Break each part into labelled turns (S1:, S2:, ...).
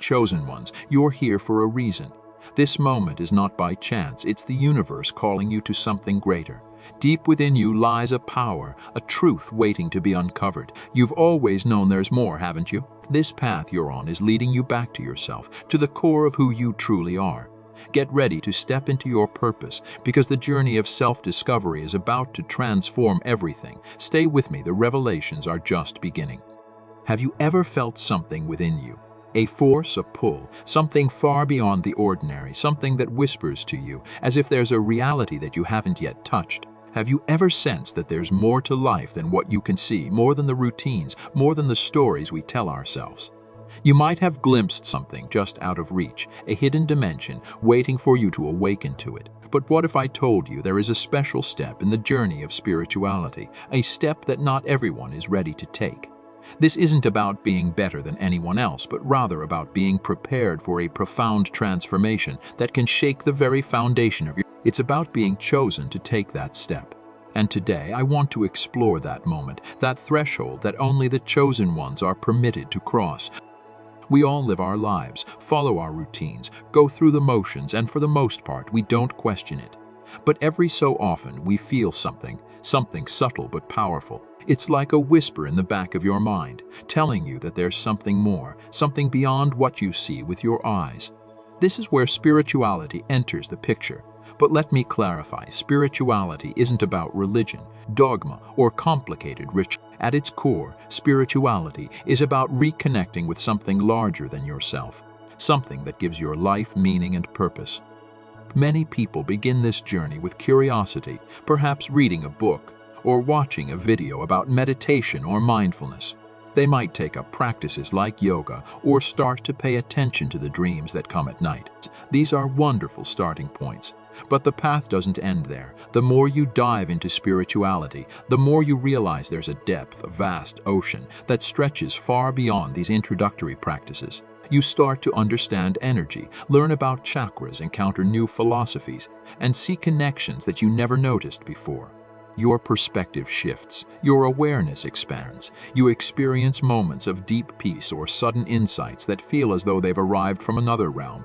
S1: chosen ones, you're here for a reason. This moment is not by chance, it's the universe calling you to something greater. Deep within you lies a power, a truth waiting to be uncovered. You've always known there's more, haven't you? This path you're on is leading you back to yourself, to the core of who you truly are. Get ready to step into your purpose, because the journey of self-discovery is about to transform everything. Stay with me, the revelations are just beginning. Have you ever felt something within you? A force, a pull, something far beyond the ordinary, something that whispers to you, as if there's a reality that you haven't yet touched. Have you ever sensed that there's more to life than what you can see, more than the routines, more than the stories we tell ourselves? You might have glimpsed something just out of reach, a hidden dimension waiting for you to awaken to it. But what if I told you there is a special step in the journey of spirituality, a step that not everyone is ready to take? This isn't about being better than anyone else, but rather about being prepared for a profound transformation that can shake the very foundation of your... It's about being chosen to take that step. And today I want to explore that moment, that threshold that only the chosen ones are permitted to cross. We all live our lives, follow our routines, go through the motions, and for the most part, we don't question it. But every so often, we feel something subtle but powerful. It's like a whisper in the back of your mind, telling you that there's something more, something beyond what you see with your eyes. This is where spirituality enters the picture. But let me clarify, spirituality isn't about religion, dogma, or complicated ritual. At its core, spirituality is about reconnecting with something larger than yourself, something that gives your life meaning and purpose. Many people begin this journey with curiosity, perhaps reading a book or watching a video about meditation or mindfulness. They might take up practices like yoga or start to pay attention to the dreams that come at night. These are wonderful starting points. But the path doesn't end there. The more you dive into spirituality, the more you realize there's a depth, a vast ocean that stretches far beyond these introductory practices. You start to understand energy, learn about chakras, encounter new philosophies, and see connections that you never noticed before. Your perspective shifts, your awareness expands, you experience moments of deep peace or sudden insights that feel as though they've arrived from another realm.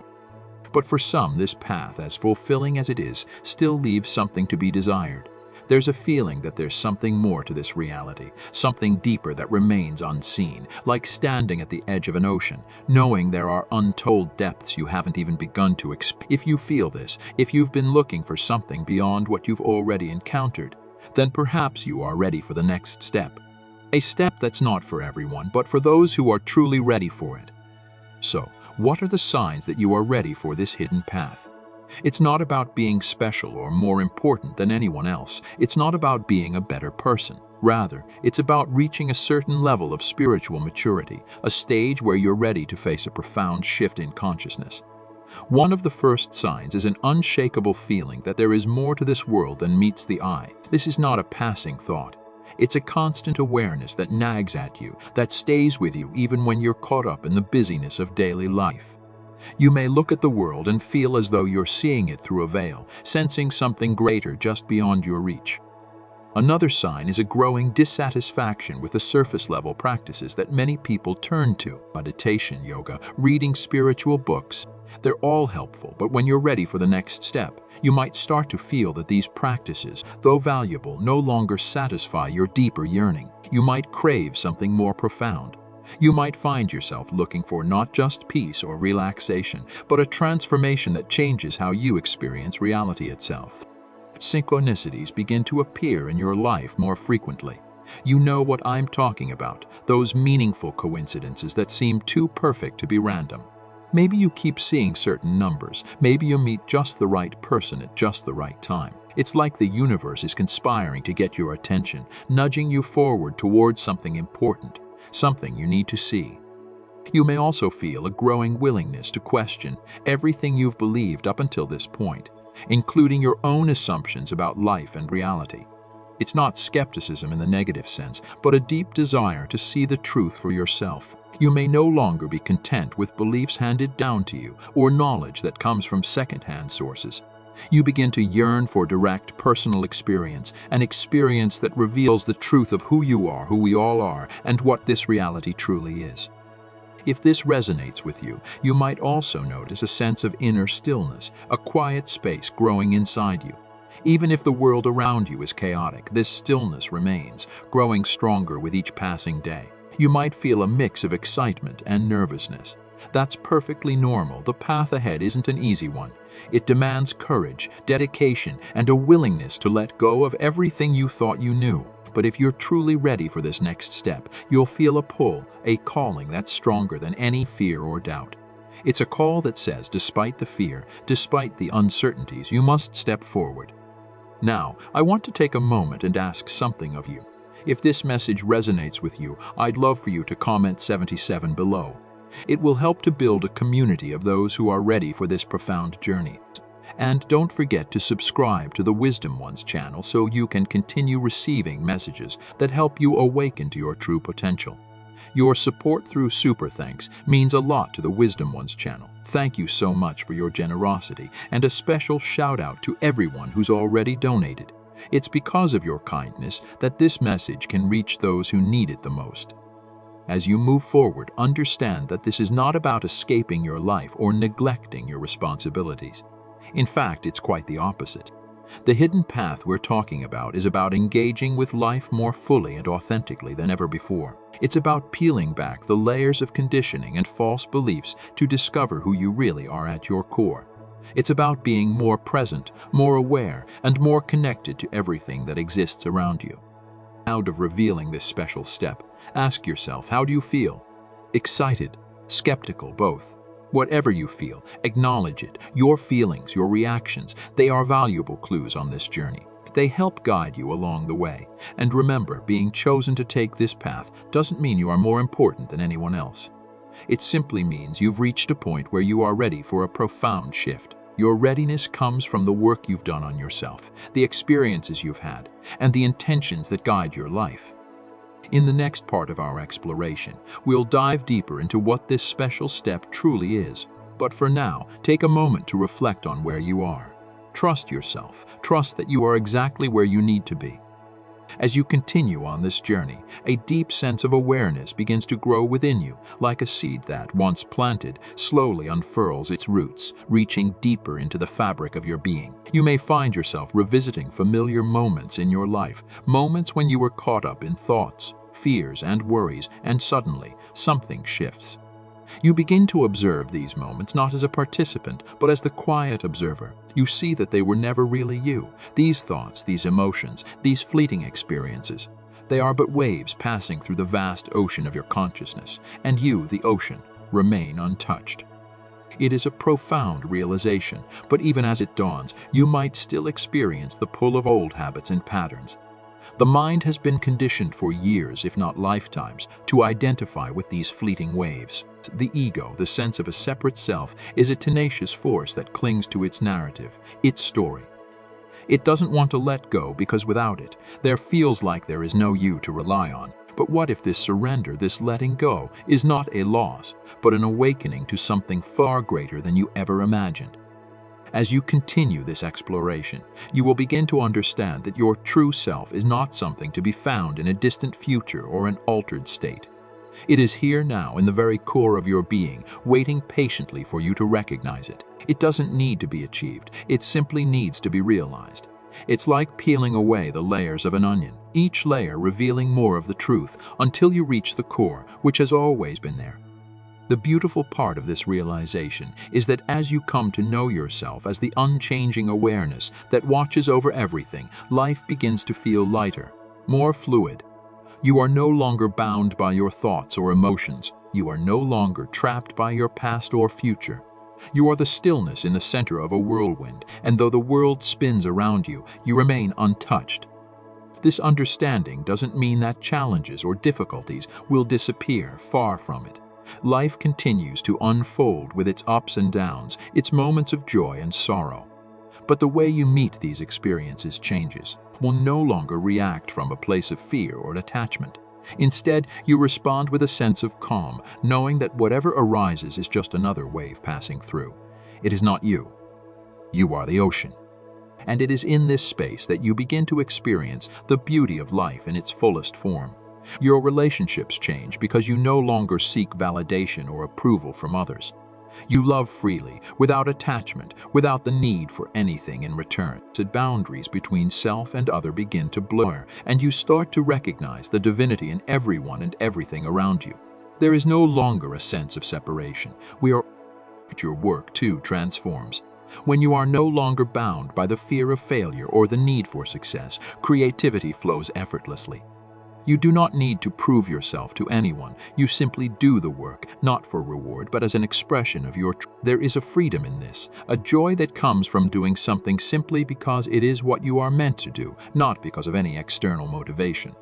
S1: But for some, this path, as fulfilling as it is, still leaves something to be desired. There's a feeling that there's something more to this reality, something deeper that remains unseen, like standing at the edge of an ocean, knowing there are untold depths you haven't even begun to explore. If you feel this, if you've been looking for something beyond what you've already encountered, then perhaps you are ready for the next step. A step that's not for everyone, but for those who are truly ready for it. So, what are the signs that you are ready for this hidden path? It's not about being special or more important than anyone else. It's not about being a better person. Rather, it's about reaching a certain level of spiritual maturity, a stage where you're ready to face a profound shift in consciousness. One of the first signs is an unshakable feeling that there is more to this world than meets the eye. This is not a passing thought. It's a constant awareness that nags at you, that stays with you even when you're caught up in the busyness of daily life. You may look at the world and feel as though you're seeing it through a veil, sensing something greater just beyond your reach. Another sign is a growing dissatisfaction with the surface-level practices that many people turn to. Meditation, yoga, reading spiritual books. They're all helpful, but when you're ready for the next step, you might start to feel that these practices, though valuable, no longer satisfy your deeper yearning. You might crave something more profound. You might find yourself looking for not just peace or relaxation, but a transformation that changes how you experience reality itself. Synchronicities begin to appear in your life more frequently. You know what I'm talking about, those meaningful coincidences that seem too perfect to be random. Maybe you keep seeing certain numbers. Maybe you meet just the right person at just the right time. It's like the universe is conspiring to get your attention, nudging you forward towards something important, something you need to see. You may also feel a growing willingness to question everything you've believed up until this point, including your own assumptions about life and reality. It's not skepticism in the negative sense, but a deep desire to see the truth for yourself. You may no longer be content with beliefs handed down to you or knowledge that comes from second-hand sources. You begin to yearn for direct personal experience, an experience that reveals the truth of who you are, who we all are, and what this reality truly is. If this resonates with you, you might also notice a sense of inner stillness, a quiet space growing inside you. Even if the world around you is chaotic, this stillness remains, growing stronger with each passing day. You might feel a mix of excitement and nervousness. That's perfectly normal. The path ahead isn't an easy one. It demands courage, dedication, and a willingness to let go of everything you thought you knew. But if you're truly ready for this next step, you'll feel a pull, a calling that's stronger than any fear or doubt. It's a call that says, despite the fear, despite the uncertainties, you must step forward. Now, I want to take a moment and ask something of you. If this message resonates with you, I'd love for you to comment 77 below. It will help to build a community of those who are ready for this profound journey. And don't forget to subscribe to the Wisdom Ones channel so you can continue receiving messages that help you awaken to your true potential. Your support through Super Thanks means a lot to the Wisdom Ones channel. Thank you so much for your generosity, and a special shout out to everyone who's already donated. It's because of your kindness that this message can reach those who need it the most. As you move forward, understand that this is not about escaping your life or neglecting your responsibilities. In fact, it's quite the opposite. The hidden path we're talking about is about engaging with life more fully and authentically than ever before. It's about peeling back the layers of conditioning and false beliefs to discover who you really are at your core. It's about being more present, more aware, and more connected to everything that exists around you. Out of revealing this special step, ask yourself, how do you feel? Excited, skeptical, both. Whatever you feel, acknowledge it. Your feelings, your reactions, they are valuable clues on this journey. They help guide you along the way. And remember, being chosen to take this path doesn't mean you are more important than anyone else. It simply means you've reached a point where you are ready for a profound shift. Your readiness comes from the work you've done on yourself, the experiences you've had, and the intentions that guide your life. In the next part of our exploration, we'll dive deeper into what this special step truly is. But for now, take a moment to reflect on where you are. Trust yourself. Trust that you are exactly where you need to be. As you continue on this journey, a deep sense of awareness begins to grow within you, like a seed that, once planted, slowly unfurls its roots, reaching deeper into the fabric of your being. You may find yourself revisiting familiar moments in your life, moments when you were caught up in thoughts, fears, and worries, and suddenly, something shifts. You begin to observe these moments not as a participant, but as the quiet observer. You see that they were never really you. These thoughts, these emotions, these fleeting experiences, they are but waves passing through the vast ocean of your consciousness, and you, the ocean, remain untouched. It is a profound realization, but even as it dawns, you might still experience the pull of old habits and patterns. The mind has been conditioned for years, if not lifetimes, to identify with these fleeting waves. The ego, the sense of a separate self, is a tenacious force that clings to its narrative, its story. It doesn't want to let go because without it, there feels like there is no you to rely on. But what if this surrender, this letting go, is not a loss, but an awakening to something far greater than you ever imagined? As you continue this exploration, you will begin to understand that your true self is not something to be found in a distant future or an altered state. It is here now in the very core of your being, waiting patiently for you to recognize it. It doesn't need to be achieved, it simply needs to be realized. It's like peeling away the layers of an onion, each layer revealing more of the truth until you reach the core, which has always been there. The beautiful part of this realization is that as you come to know yourself as the unchanging awareness that watches over everything, life begins to feel lighter, more fluid. You are no longer bound by your thoughts or emotions. You are no longer trapped by your past or future. You are the stillness in the center of a whirlwind, and though the world spins around you, you remain untouched. This understanding doesn't mean that challenges or difficulties will disappear, far from it. Life continues to unfold with its ups and downs, its moments of joy and sorrow. But the way you meet these experiences changes. Will no longer react from a place of fear or attachment. Instead, you respond with a sense of calm, knowing that whatever arises is just another wave passing through. It is not you. You are the ocean. And it is in this space that you begin to experience the beauty of life in its fullest form. Your relationships change because you no longer seek validation or approval from others. You love freely, without attachment, without the need for anything in return. The boundaries between self and other begin to blur, and you start to recognize the divinity in everyone and everything around you. There is no longer a sense of separation. Your work, too, transforms. When you are no longer bound by the fear of failure or the need for success, creativity flows effortlessly. You do not need to prove yourself to anyone. You simply do the work, not for reward, but as an expression of your truth. There is a freedom in this, a joy that comes from doing something simply because it is what you are meant to do, not because of any external motivation.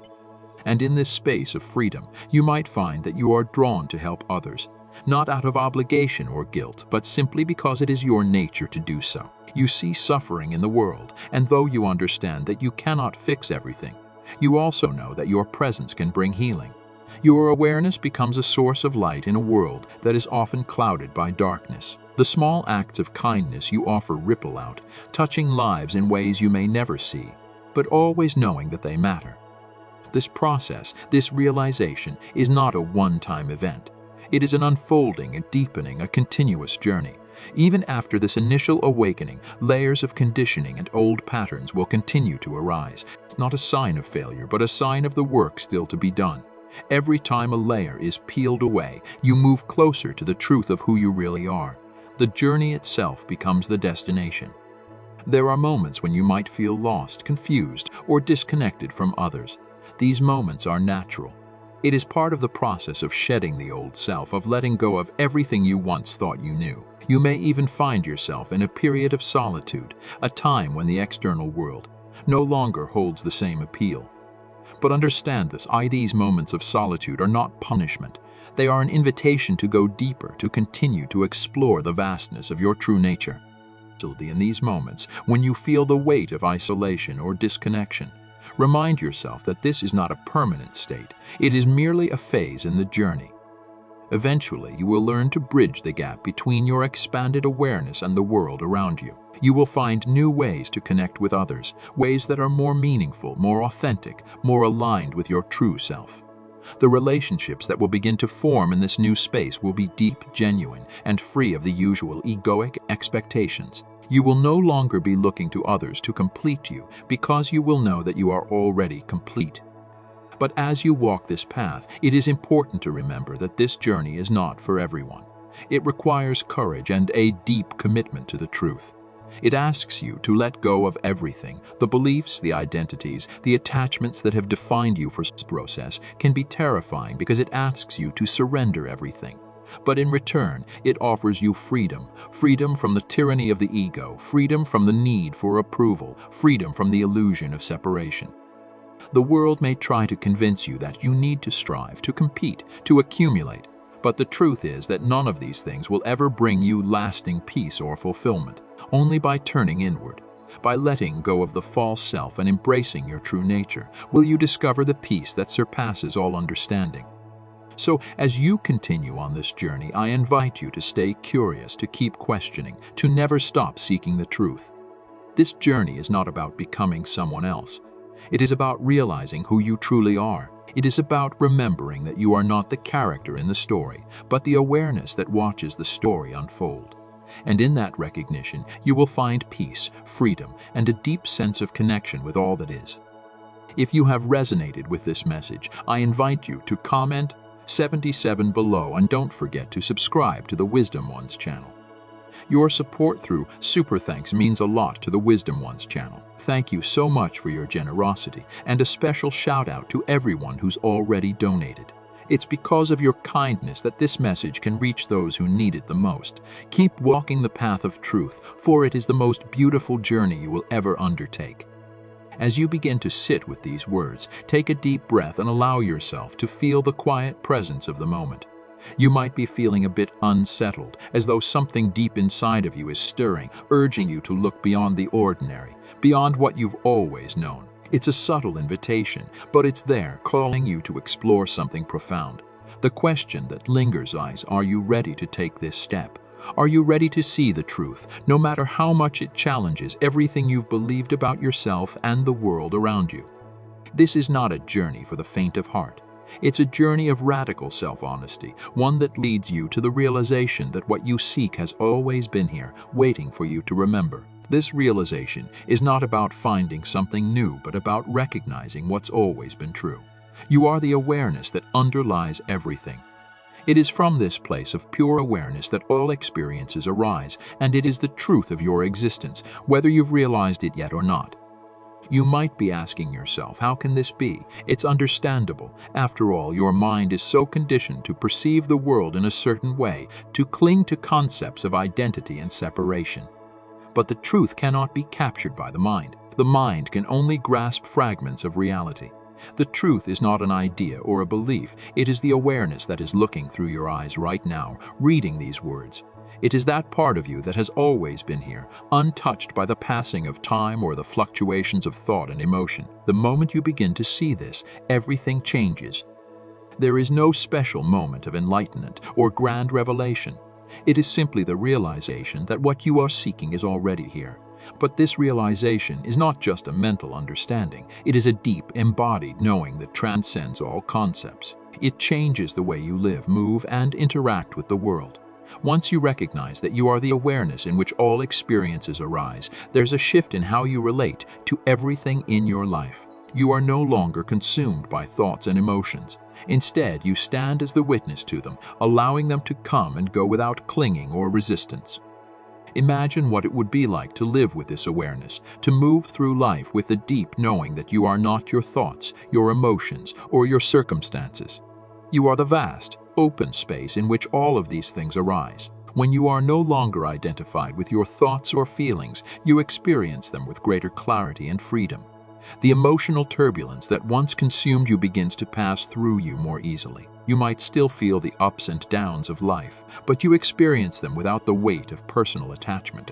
S1: And in this space of freedom, you might find that you are drawn to help others, not out of obligation or guilt, but simply because it is your nature to do so. You see suffering in the world, and though you understand that you cannot fix everything, you also know that your presence can bring healing. Your awareness becomes a source of light in a world that is often clouded by darkness. The small acts of kindness you offer ripple out, touching lives in ways you may never see, but always knowing that they matter. This process, this realization, is not a one-time event. It is an unfolding, a deepening, a continuous journey. Even after this initial awakening, layers of conditioning and old patterns will continue to arise. It's not a sign of failure, but a sign of the work still to be done. Every time a layer is peeled away, you move closer to the truth of who you really are. The journey itself becomes the destination. There are moments when you might feel lost, confused, or disconnected from others. These moments are natural. It is part of the process of shedding the old self, of letting go of everything you once thought you knew. You may even find yourself in a period of solitude, a time when the external world no longer holds the same appeal. But understand this, these moments of solitude are not punishment. They are an invitation to go deeper, to continue to explore the vastness of your true nature. In these moments, when you feel the weight of isolation or disconnection, remind yourself that this is not a permanent state. It is merely a phase in the journey. Eventually, you will learn to bridge the gap between your expanded awareness and the world around you. You will find new ways to connect with others, ways that are more meaningful, more authentic, more aligned with your true self. The relationships that will begin to form in this new space will be deep, genuine, and free of the usual egoic expectations. You will no longer be looking to others to complete you, because you will know that you are already complete. But as you walk this path, it is important to remember that this journey is not for everyone. It requires courage and a deep commitment to the truth. It asks you to let go of everything. The beliefs, the identities, the attachments that have defined you for this process can be terrifying because it asks you to surrender everything. But in return, it offers you freedom. Freedom from the tyranny of the ego, freedom from the need for approval, freedom from the illusion of separation. The world may try to convince you that you need to strive, to compete, to accumulate, but the truth is that none of these things will ever bring you lasting peace or fulfillment. Only by turning inward, by letting go of the false self and embracing your true nature, will you discover the peace that surpasses all understanding. So, as you continue on this journey, I invite you to stay curious, to keep questioning, to never stop seeking the truth. This journey is not about becoming someone else. It is about realizing who you truly are. It is about remembering that you are not the character in the story, but the awareness that watches the story unfold. And in that recognition, you will find peace, freedom, and a deep sense of connection with all that is. If you have resonated with this message, I invite you to comment 77 below, and don't forget to subscribe to the Wisdom Ones channel. Your support through Super Thanks means a lot to the Wisdom Ones channel. Thank you so much for your generosity, and a special shout out to everyone who's already donated. It's because of your kindness that this message can reach those who need it the most. Keep walking the path of truth, for it is the most beautiful journey you will ever undertake. As you begin to sit with these words, take a deep breath and allow yourself to feel the quiet presence of the moment. You might be feeling a bit unsettled, as though something deep inside of you is stirring, urging you to look beyond the ordinary, beyond what you've always known. It's a subtle invitation, but it's there, calling you to explore something profound. The question that lingers is, are you ready to take this step? Are you ready to see the truth, no matter how much it challenges everything you've believed about yourself and the world around you? This is not a journey for the faint of heart. It's a journey of radical self-honesty, one that leads you to the realization that what you seek has always been here, waiting for you to remember. This realization is not about finding something new, but about recognizing what's always been true. You are the awareness that underlies everything. It is from this place of pure awareness that all experiences arise, and it is the truth of your existence, whether you've realized it yet or not. You might be asking yourself, how can this be? It's understandable. After all, your mind is so conditioned to perceive the world in a certain way, to cling to concepts of identity and separation. But the truth cannot be captured by the mind. The mind can only grasp fragments of reality. The truth is not an idea or a belief. It is the awareness that is looking through your eyes right now, reading these words. It is that part of you that has always been here, untouched by the passing of time or the fluctuations of thought and emotion. The moment you begin to see this, everything changes. There is no special moment of enlightenment or grand revelation. It is simply the realization that what you are seeking is already here. But this realization is not just a mental understanding. It is a deep, embodied knowing that transcends all concepts. It changes the way you live, move, and interact with the world. Once you recognize that you are the awareness in which all experiences arise, there's a shift in how you relate to everything in your life. You are no longer consumed by thoughts and emotions. Instead, you stand as the witness to them, allowing them to come and go without clinging or resistance. Imagine what it would be like to live with this awareness, to move through life with the deep knowing that you are not your thoughts, your emotions, or your circumstances. You are the vast, open space in which all of these things arise. When you are no longer identified with your thoughts or feelings, you experience them with greater clarity and freedom. The emotional turbulence that once consumed you begins to pass through you more easily. You might still feel the ups and downs of life, but you experience them without the weight of personal attachment.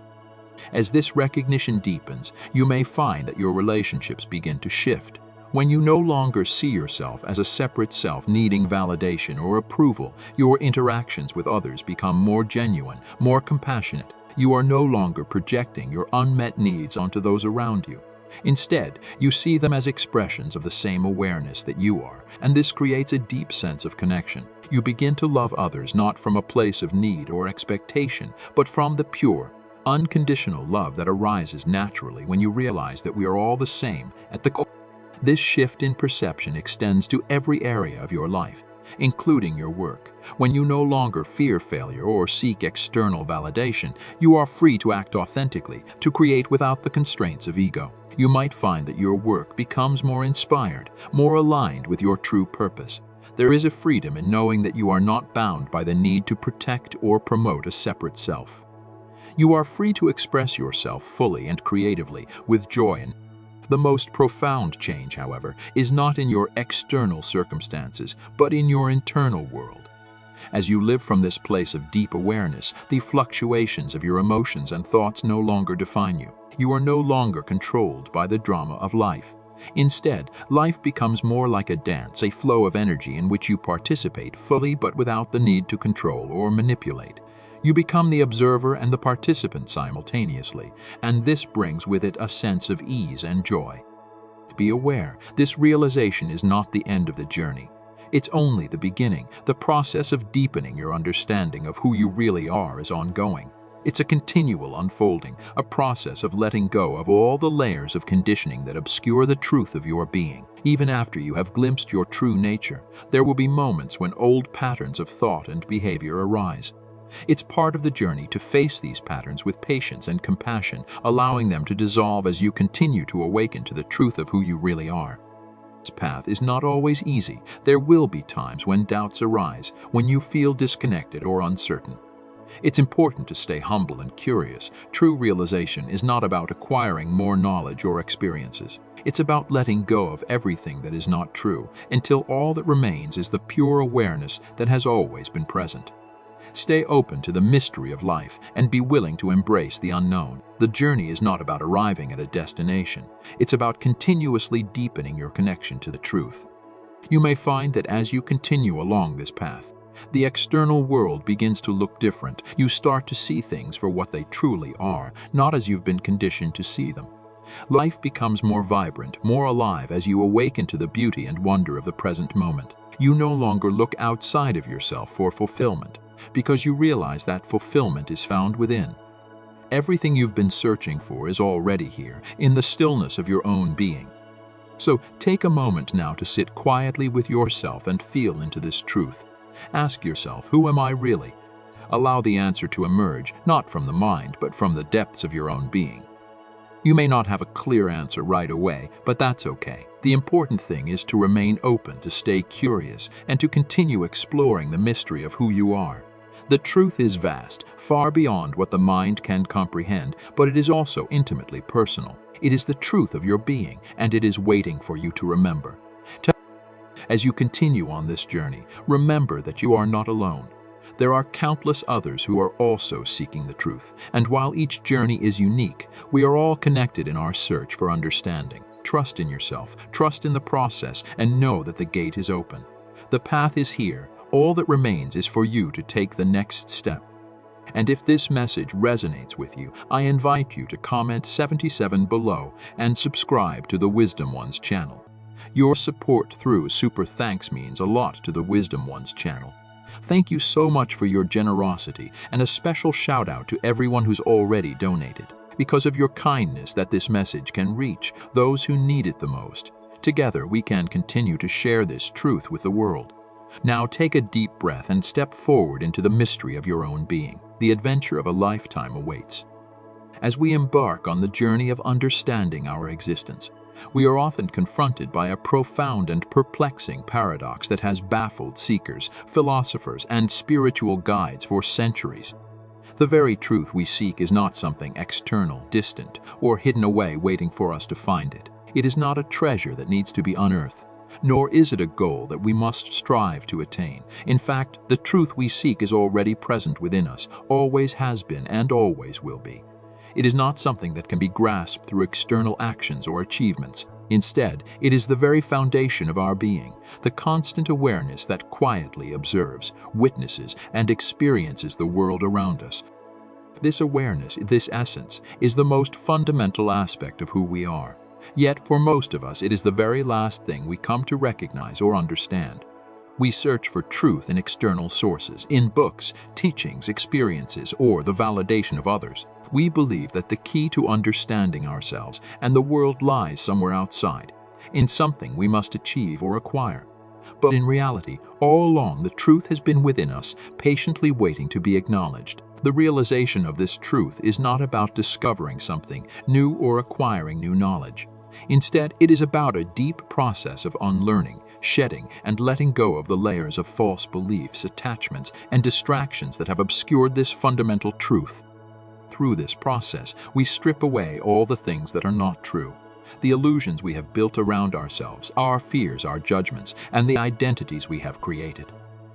S1: As this recognition deepens, you may find that your relationships begin to shift. When you no longer see yourself as a separate self needing validation or approval, your interactions with others become more genuine, more compassionate. You are no longer projecting your unmet needs onto those around you. Instead, you see them as expressions of the same awareness that you are, and this creates a deep sense of connection. You begin to love others not from a place of need or expectation, but from the pure, unconditional love that arises naturally when you realize that we are all the same at the core. This shift in perception extends to every area of your life, including your work. When you no longer fear failure or seek external validation, you are free to act authentically, to create without the constraints of ego. You might find that your work becomes more inspired, more aligned with your true purpose. There is a freedom in knowing that you are not bound by the need to protect or promote a separate self. You are free to express yourself fully and creatively, with joy and the most profound change, however, is not in your external circumstances, but in your internal world. As you live from this place of deep awareness, the fluctuations of your emotions and thoughts no longer define you. You are no longer controlled by the drama of life. Instead, life becomes more like a dance, a flow of energy in which you participate fully but without the need to control or manipulate. You become the observer and the participant simultaneously, and this brings with it a sense of ease and joy. Be aware, this realization is not the end of the journey. It's only the beginning. The process of deepening your understanding of who you really are is ongoing. It's a continual unfolding, a process of letting go of all the layers of conditioning that obscure the truth of your being. Even after you have glimpsed your true nature, there will be moments when old patterns of thought and behavior arise. It's part of the journey to face these patterns with patience and compassion, allowing them to dissolve as you continue to awaken to the truth of who you really are. This path is not always easy. There will be times when doubts arise, when you feel disconnected or uncertain. It's important to stay humble and curious. True realization is not about acquiring more knowledge or experiences. It's about letting go of everything that is not true, until all that remains is the pure awareness that has always been present. Stay open to the mystery of life and be willing to embrace the unknown. The journey is not about arriving at a destination. It's about continuously deepening your connection to the truth. You may find that as you continue along this path, the external world begins to look different. You start to see things for what they truly are, not as you've been conditioned to see them. Life becomes more vibrant, more alive as you awaken to the beauty and wonder of the present moment. You no longer look outside of yourself for fulfillment, because you realize that fulfillment is found within. Everything you've been searching for is already here, in the stillness of your own being. So take a moment now to sit quietly with yourself and feel into this truth. Ask yourself, who am I really? Allow the answer to emerge, not from the mind, but from the depths of your own being. You may not have a clear answer right away, but that's okay. The important thing is to remain open, to stay curious, and to continue exploring the mystery of who you are. The truth is vast, far beyond what the mind can comprehend, but it is also intimately personal. It is the truth of your being, and it is waiting for you to remember. As you continue on this journey, remember that you are not alone. There are countless others who are also seeking the truth, and while each journey is unique, we are all connected in our search for understanding. Trust in yourself, trust in the process, and know that the gate is open. The path is here. All that remains is for you to take the next step. And if this message resonates with you, I invite you to comment 77 below and subscribe to the Wisdom Ones channel. Your support through Super Thanks means a lot to the Wisdom Ones channel. Thank you so much for your generosity, and a special shout out to everyone who's already donated. Because of your kindness that this message can reach those who need it the most. Together we can continue to share this truth with the world. Now take a deep breath and step forward into the mystery of your own being. The adventure of a lifetime awaits. As we embark on the journey of understanding our existence, we are often confronted by a profound and perplexing paradox that has baffled seekers, philosophers, and spiritual guides for centuries. The very truth we seek is not something external, distant, or hidden away waiting for us to find it. It is not a treasure that needs to be unearthed, nor is it a goal that we must strive to attain. In fact, the truth we seek is already present within us, always has been, and always will be. It is not something that can be grasped through external actions or achievements. Instead, it is the very foundation of our being, the constant awareness that quietly observes, witnesses, and experiences the world around us. This awareness, this essence, is the most fundamental aspect of who we are. Yet, for most of us, it is the very last thing we come to recognize or understand. We search for truth in external sources, in books, teachings, experiences, or the validation of others. We believe that the key to understanding ourselves and the world lies somewhere outside, in something we must achieve or acquire. But in reality, all along the truth has been within us, patiently waiting to be acknowledged. The realization of this truth is not about discovering something new or acquiring new knowledge. Instead, it is about a deep process of unlearning, shedding, and letting go of the layers of false beliefs, attachments, and distractions that have obscured this fundamental truth. Through this process, we strip away all the things that are not true, the illusions we have built around ourselves, our fears, our judgments, and the identities we have created.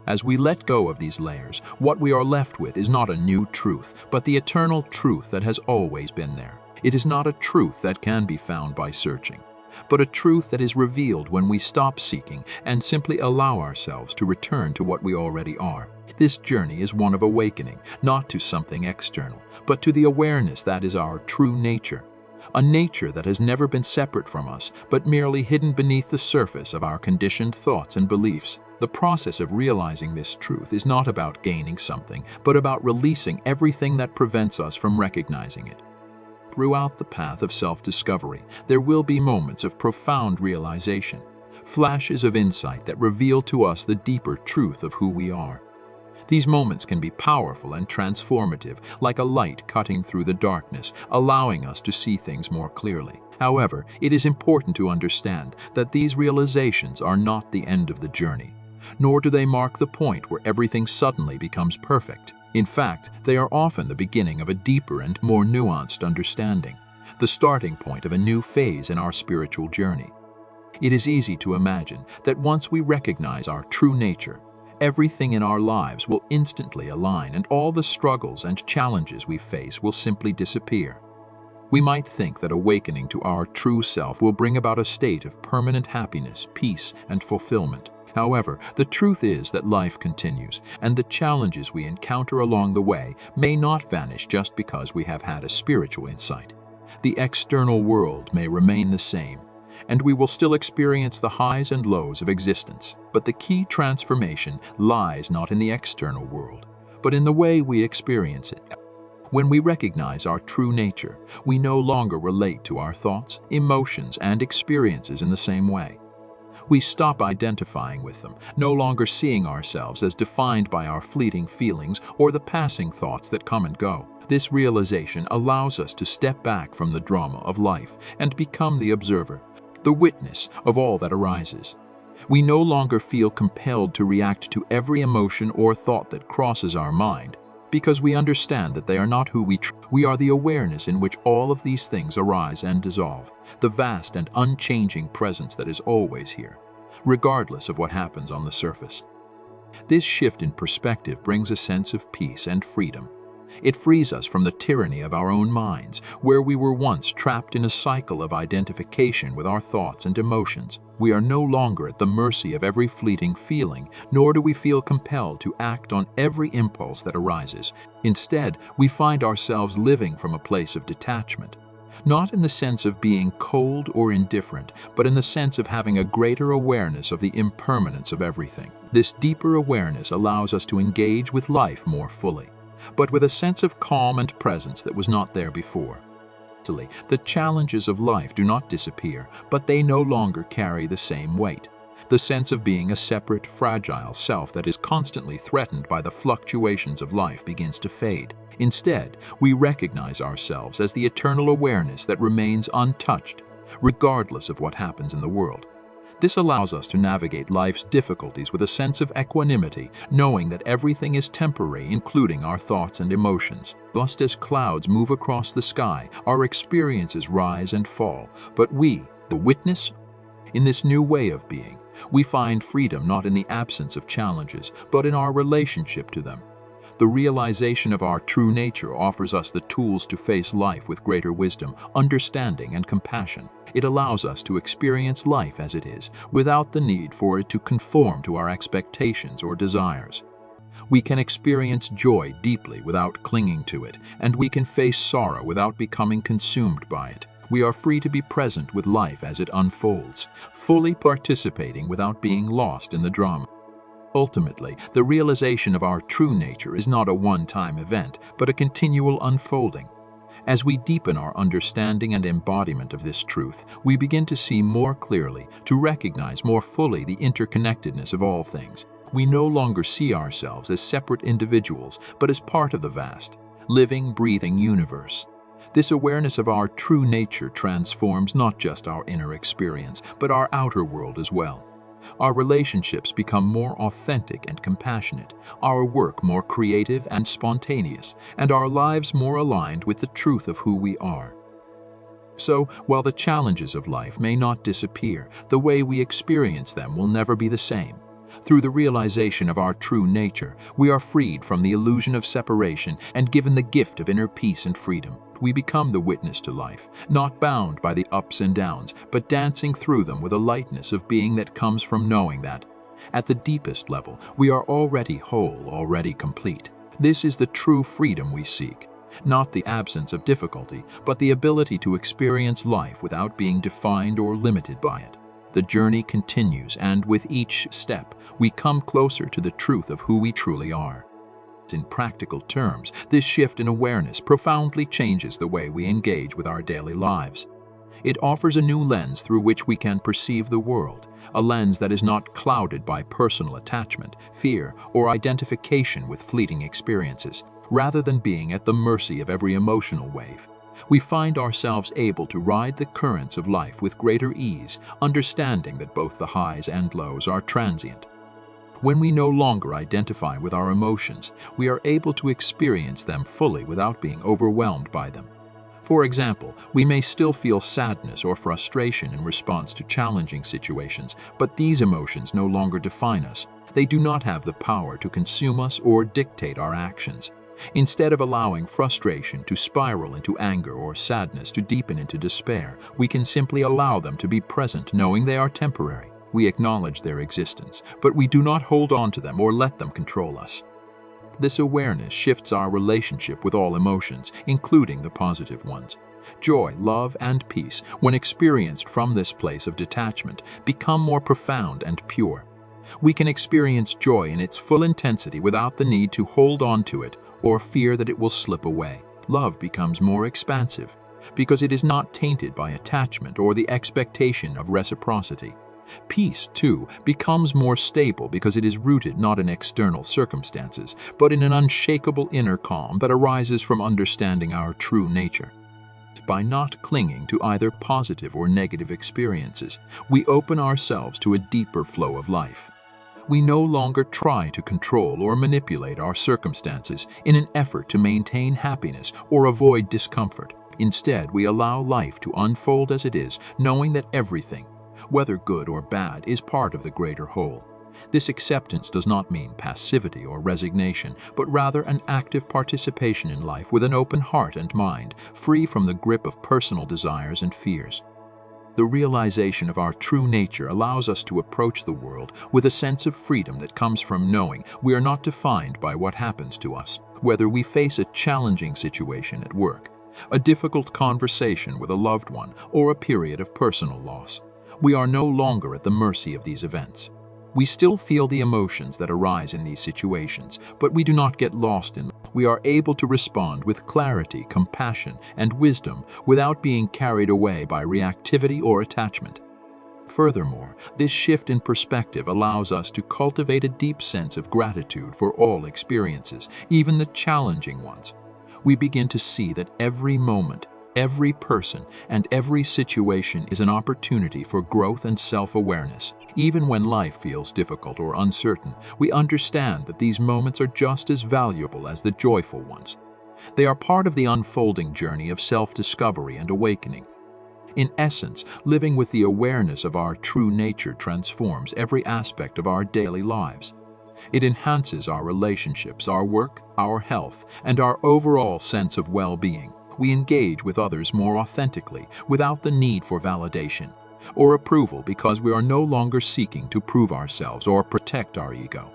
S1: As we let go of these layers, what we are left with is not a new truth, but the eternal truth that has always been there. It is not a truth that can be found by searching, but a truth that is revealed when we stop seeking and simply allow ourselves to return to what we already are. This journey is one of awakening, not to something external, but to the awareness that is our true nature. A nature that has never been separate from us, but merely hidden beneath the surface of our conditioned thoughts and beliefs. The process of realizing this truth is not about gaining something, but about releasing everything that prevents us from recognizing it. Throughout the path of self-discovery, there will be moments of profound realization, flashes of insight that reveal to us the deeper truth of who we are. These moments can be powerful and transformative, like a light cutting through the darkness, allowing us to see things more clearly. However, it is important to understand that these realizations are not the end of the journey, nor do they mark the point where everything suddenly becomes perfect. In fact, they are often the beginning of a deeper and more nuanced understanding, the starting point of a new phase in our spiritual journey. It is easy to imagine that once we recognize our true nature, everything in our lives will instantly align and all the struggles and challenges we face will simply disappear. We might think that awakening to our true self will bring about a state of permanent happiness, peace, and fulfillment. However, the truth is that life continues, and the challenges we encounter along the way may not vanish just because we have had a spiritual insight. The external world may remain the same, and we will still experience the highs and lows of existence. But the key transformation lies not in the external world, but in the way we experience it. When we recognize our true nature, we no longer relate to our thoughts, emotions, and experiences in the same way. We stop identifying with them, no longer seeing ourselves as defined by our fleeting feelings or the passing thoughts that come and go. This realization allows us to step back from the drama of life and become the observer, the witness of all that arises. We no longer feel compelled to react to every emotion or thought that crosses our mind, because we understand that they are not who we are. The awareness in which all of these things arise and dissolve, the vast and unchanging presence that is always here, regardless of what happens on the surface. This shift in perspective brings a sense of peace and freedom. It frees us from the tyranny of our own minds, where we were once trapped in a cycle of identification with our thoughts and emotions. We are no longer at the mercy of every fleeting feeling, nor do we feel compelled to act on every impulse that arises. Instead, we find ourselves living from a place of detachment, not in the sense of being cold or indifferent, but in the sense of having a greater awareness of the impermanence of everything. This deeper awareness allows us to engage with life more fully, but with a sense of calm and presence that was not there before. The challenges of life do not disappear, but they no longer carry the same weight. The sense of being a separate, fragile self that is constantly threatened by the fluctuations of life begins to fade. Instead, we recognize ourselves as the eternal awareness that remains untouched, regardless of what happens in the world. This allows us to navigate life's difficulties with a sense of equanimity, knowing that everything is temporary, including our thoughts and emotions. Just as clouds move across the sky, our experiences rise and fall, but we, the witness, in this new way of being, we find freedom not in the absence of challenges, but in our relationship to them. The realization of our true nature offers us the tools to face life with greater wisdom, understanding, and compassion. It allows us to experience life as it is, without the need for it to conform to our expectations or desires. We can experience joy deeply without clinging to it, and we can face sorrow without becoming consumed by it. We are free to be present with life as it unfolds, fully participating without being lost in the drama. Ultimately, the realization of our true nature is not a one-time event, but a continual unfolding. As we deepen our understanding and embodiment of this truth, we begin to see more clearly, to recognize more fully the interconnectedness of all things. We no longer see ourselves as separate individuals, but as part of the vast, living, breathing universe. This awareness of our true nature transforms not just our inner experience, but our outer world as well. Our relationships become more authentic and compassionate, our work more creative and spontaneous, and our lives more aligned with the truth of who we are. So, while the challenges of life may not disappear, the way we experience them will never be the same. Through the realization of our true nature, we are freed from the illusion of separation and given the gift of inner peace and freedom. We become the witness to life, not bound by the ups and downs, but dancing through them with a lightness of being that comes from knowing that, at the deepest level, we are already whole, already complete. This is the true freedom we seek, not the absence of difficulty, but the ability to experience life without being defined or limited by it. The journey continues, and with each step, we come closer to the truth of who we truly are. In practical terms, this shift in awareness profoundly changes the way we engage with our daily lives. It offers a new lens through which we can perceive the world, a lens that is not clouded by personal attachment, fear, or identification with fleeting experiences. Rather than being at the mercy of every emotional wave, we find ourselves able to ride the currents of life with greater ease, understanding that both the highs and lows are transient. When we no longer identify with our emotions, we are able to experience them fully without being overwhelmed by them. For example, we may still feel sadness or frustration in response to challenging situations, but these emotions no longer define us. They do not have the power to consume us or dictate our actions. Instead of allowing frustration to spiral into anger or sadness to deepen into despair, we can simply allow them to be present, knowing they are temporary. We acknowledge their existence, but we do not hold on to them or let them control us. This awareness shifts our relationship with all emotions, including the positive ones. Joy, love, and peace, when experienced from this place of detachment, become more profound and pure. We can experience joy in its full intensity without the need to hold on to it or fear that it will slip away. Love becomes more expansive because it is not tainted by attachment or the expectation of reciprocity. Peace, too, becomes more stable because it is rooted not in external circumstances, but in an unshakable inner calm that arises from understanding our true nature. By not clinging to either positive or negative experiences, we open ourselves to a deeper flow of life. We no longer try to control or manipulate our circumstances in an effort to maintain happiness or avoid discomfort. Instead, we allow life to unfold as it is, knowing that everything, whether good or bad, is part of the greater whole. This acceptance does not mean passivity or resignation, but rather an active participation in life with an open heart and mind, free from the grip of personal desires and fears. The realization of our true nature allows us to approach the world with a sense of freedom that comes from knowing we are not defined by what happens to us. Whether we face a challenging situation at work, a difficult conversation with a loved one, or a period of personal loss, we are no longer at the mercy of these events. We still feel the emotions that arise in these situations, but we do not get lost in them. We are able to respond with clarity, compassion, and wisdom without being carried away by reactivity or attachment. Furthermore, this shift in perspective allows us to cultivate a deep sense of gratitude for all experiences, even the challenging ones. We begin to see that every moment, every person, and every situation is an opportunity for growth and self-awareness. Even when life feels difficult or uncertain, we understand that these moments are just as valuable as the joyful ones. They are part of the unfolding journey of self-discovery and awakening. In essence, living with the awareness of our true nature transforms every aspect of our daily lives. It enhances our relationships, our work, our health, and our overall sense of well-being. We engage with others more authentically, without the need for validation or approval, because we are no longer seeking to prove ourselves or protect our ego.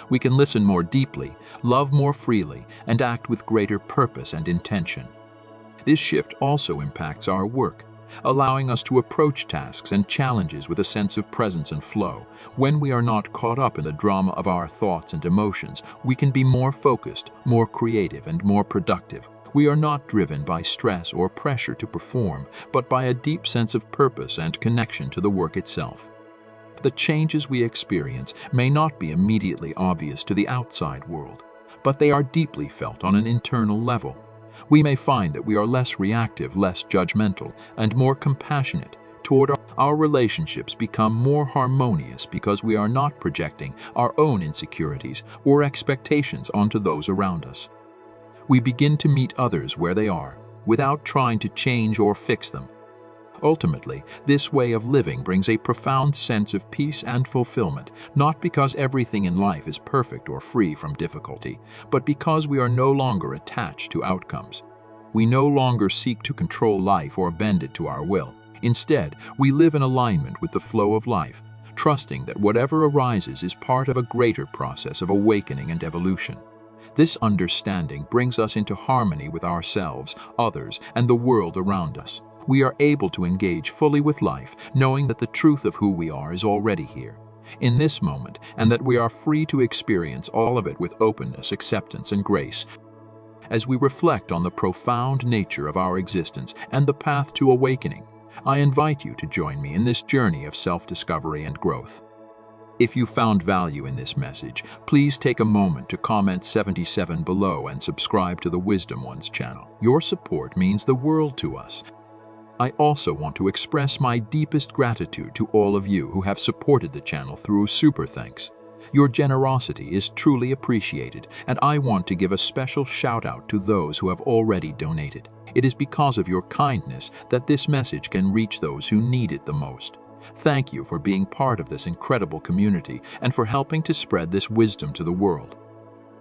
S1: We can listen more deeply, love more freely, and act with greater purpose and intention. This shift also impacts our work, allowing us to approach tasks and challenges with a sense of presence and flow. When we are not caught up in the drama of our thoughts and emotions, we can be more focused, more creative, and more productive. We are not driven by stress or pressure to perform, but by a deep sense of purpose and connection to the work itself. The changes we experience may not be immediately obvious to the outside world, but they are deeply felt on an internal level. We may find that we are less reactive, less judgmental, and more compassionate toward our relationships become more harmonious because we are not projecting our own insecurities or expectations onto those around us. We begin to meet others where they are, without trying to change or fix them. Ultimately, this way of living brings a profound sense of peace and fulfillment, not because everything in life is perfect or free from difficulty, but because we are no longer attached to outcomes. We no longer seek to control life or bend it to our will. Instead, we live in alignment with the flow of life, trusting that whatever arises is part of a greater process of awakening and evolution. This understanding brings us into harmony with ourselves, others, and the world around us. We are able to engage fully with life, knowing that the truth of who we are is already here, in this moment, and that we are free to experience all of it with openness, acceptance, and grace. As we reflect on the profound nature of our existence and the path to awakening, I invite you to join me in this journey of self-discovery and growth. If you found value in this message, please take a moment to comment 77 below and subscribe to the Wisdom Ones channel. Your support means the world to us. I also want to express my deepest gratitude to all of you who have supported the channel through Super Thanks. Your generosity is truly appreciated, and I want to give a special shout out to those who have already donated. It is because of your kindness that this message can reach those who need it the most. Thank you for being part of this incredible community and for helping to spread this wisdom to the world.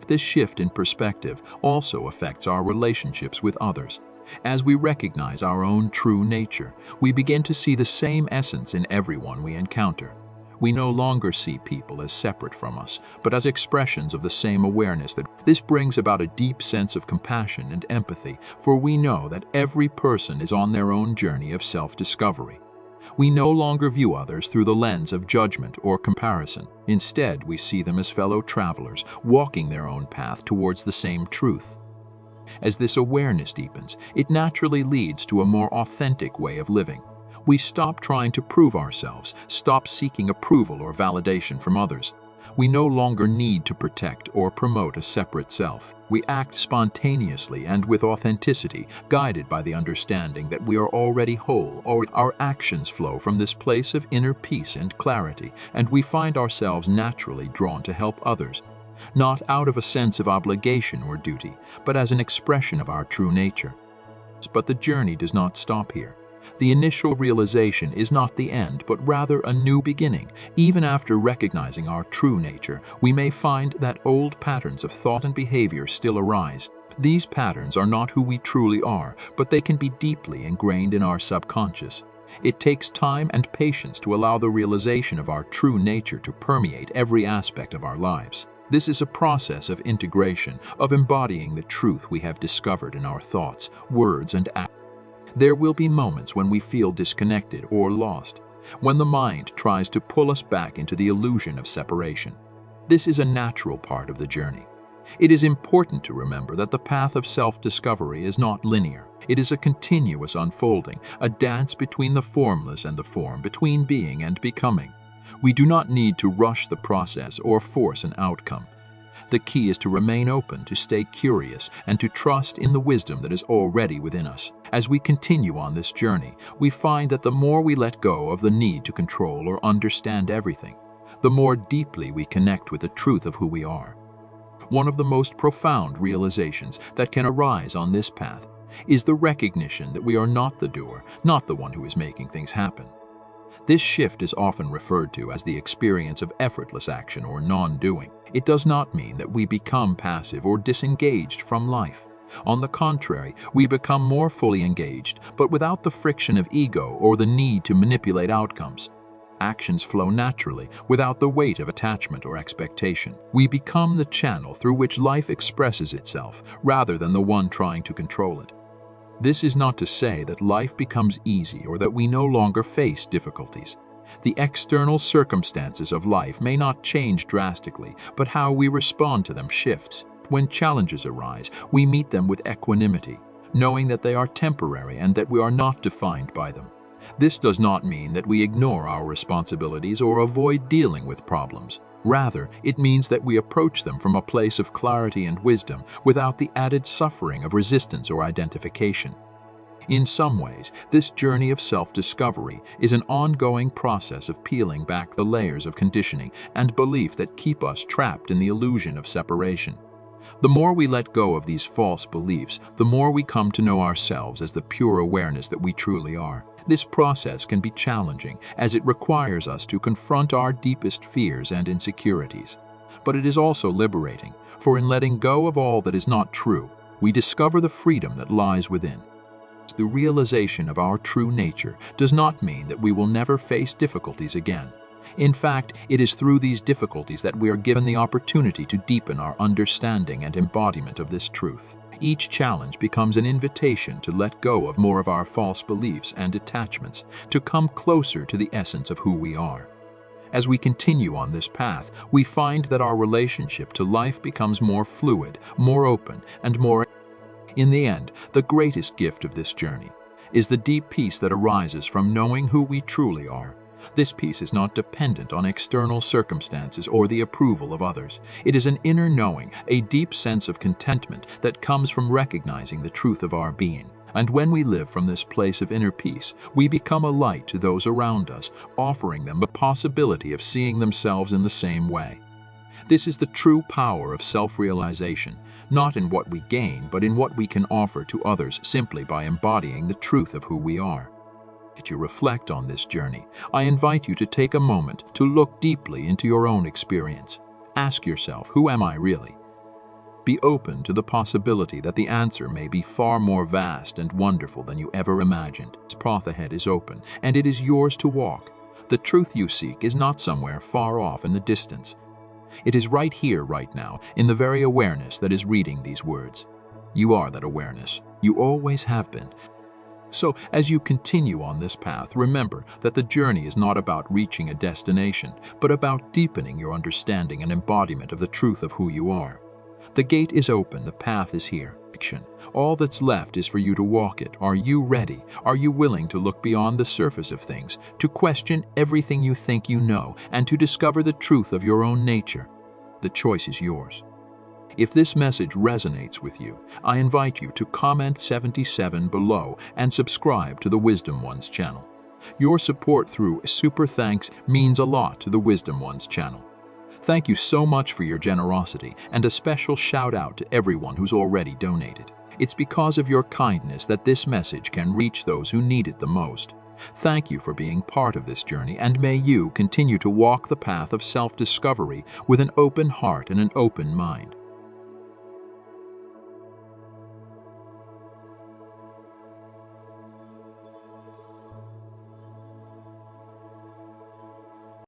S1: This shift in perspective also affects our relationships with others. As we recognize our own true nature, we begin to see the same essence in everyone we encounter. We no longer see people as separate from us, but as expressions of the same awareness. That this brings about a deep sense of compassion and empathy, for we know that every person is on their own journey of self-discovery. We no longer view others through the lens of judgment or comparison. Instead, we see them as fellow travelers, walking their own path towards the same truth. As this awareness deepens, it naturally leads to a more authentic way of living. We stop trying to prove ourselves, stop seeking approval or validation from others. We no longer need to protect or promote a separate self. We act spontaneously and with authenticity, guided by the understanding that we are already whole, or our actions flow from this place of inner peace and clarity, and we find ourselves naturally drawn to help others, not out of a sense of obligation or duty, but as an expression of our true nature. But the journey does not stop here. The initial realization is not the end, but rather a new beginning. Even after recognizing our true nature, we may find that old patterns of thought and behavior still arise. These patterns are not who we truly are, but they can be deeply ingrained in our subconscious. It takes time and patience to allow the realization of our true nature to permeate every aspect of our lives. This is a process of integration, of embodying the truth we have discovered in our thoughts, words, and actions. There will be moments when we feel disconnected or lost, when the mind tries to pull us back into the illusion of separation. This is a natural part of the journey. It is important to remember that the path of self-discovery is not linear. It is a continuous unfolding, a dance between the formless and the form, between being and becoming. We do not need to rush the process or force an outcome. The key is to remain open, to stay curious, and to trust in the wisdom that is already within us. As we continue on this journey, we find that the more we let go of the need to control or understand everything, the more deeply we connect with the truth of who we are. One of the most profound realizations that can arise on this path is the recognition that we are not the doer, not the one who is making things happen. This shift is often referred to as the experience of effortless action or non-doing. It does not mean that we become passive or disengaged from life. On the contrary, we become more fully engaged, but without the friction of ego or the need to manipulate outcomes. Actions flow naturally, without the weight of attachment or expectation. We become the channel through which life expresses itself, rather than the one trying to control it. This is not to say that life becomes easy or that we no longer face difficulties. The external circumstances of life may not change drastically, but how we respond to them shifts. When challenges arise, we meet them with equanimity, knowing that they are temporary and that we are not defined by them. This does not mean that we ignore our responsibilities or avoid dealing with problems. Rather, it means that we approach them from a place of clarity and wisdom, without the added suffering of resistance or identification. In some ways, this journey of self-discovery is an ongoing process of peeling back the layers of conditioning and belief that keep us trapped in the illusion of separation. The more we let go of these false beliefs, the more we come to know ourselves as the pure awareness that we truly are. This process can be challenging, as it requires us to confront our deepest fears and insecurities. But it is also liberating, for in letting go of all that is not true, we discover the freedom that lies within. The realization of our true nature does not mean that we will never face difficulties again. In fact, it is through these difficulties that we are given the opportunity to deepen our understanding and embodiment of this truth. Each challenge becomes an invitation to let go of more of our false beliefs and attachments, to come closer to the essence of who we are. As we continue on this path, we find that our relationship to life becomes more fluid, more open, and more. In the end, the greatest gift of this journey is the deep peace that arises from knowing who we truly are. This peace is not dependent on external circumstances or the approval of others. It is an inner knowing, a deep sense of contentment that comes from recognizing the truth of our being. And when we live from this place of inner peace, we become a light to those around us, offering them the possibility of seeing themselves in the same way. This is the true power of self-realization, not in what we gain, but in what we can offer to others simply by embodying the truth of who we are. As you reflect on this journey, I invite you to take a moment to look deeply into your own experience. Ask yourself, who am I really? Be open to the possibility that the answer may be far more vast and wonderful than you ever imagined. This path ahead is open, and it is yours to walk. The truth you seek is not somewhere far off in the distance. It is right here, right now, in the very awareness that is reading these words. You are that awareness. You always have been. So, as you continue on this path, remember that the journey is not about reaching a destination, but about deepening your understanding and embodiment of the truth of who you are. The gate is open, the path is here. All that's left is for you to walk it. Are you ready? Are you willing to look beyond the surface of things, to question everything you think you know, and to discover the truth of your own nature? The choice is yours. If this message resonates with you, I invite you to comment 77 below and subscribe to the Wisdom Ones channel. Your support through super thanks means a lot to the Wisdom Ones channel. Thank you so much for your generosity, and a special shout out to everyone who's already donated. It's because of your kindness that this message can reach those who need it the most. Thank you for being part of this journey, and may you continue to walk the path of self-discovery with an open heart and an open mind.